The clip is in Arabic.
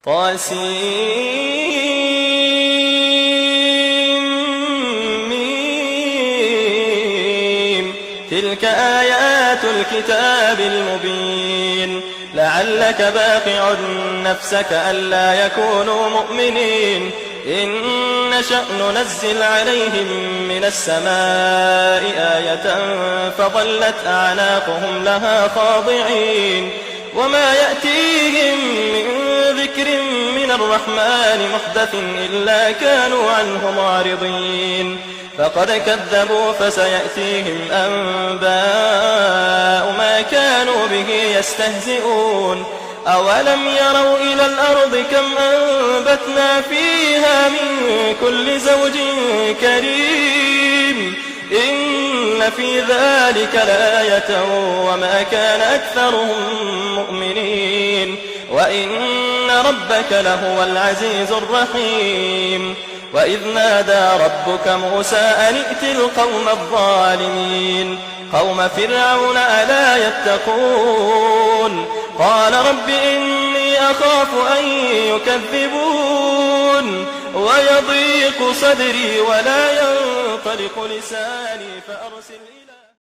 طسم. تلك آيات الكتاب المبين. لعلك باقع نفسك ألا يكونوا مؤمنين. إن نشأ ننزل عليهم من السماء آية فظلت أعناقهم لها خاضعين. وما يأتيهم من ذكر من الرحمن محدث إلا كانوا عنه معرضين. فقد كذبوا فسيأتيهم أنباء ما كانوا به يستهزئون. أولم يروا إلى الأرض كم أنبتنا فيها من كل زوج كريم. إن في ذلك لآية وما كان أكثرهم مؤمنين. وإن ربك لهو العزيز الرحيم. وإذ نادى ربك موسى أن ائت القوم الظالمين قوم فرعون ألا يتقون. قال رب إني أخاف أن يكذبون ويضيق صدري ولا ينطلق لساني فأرسل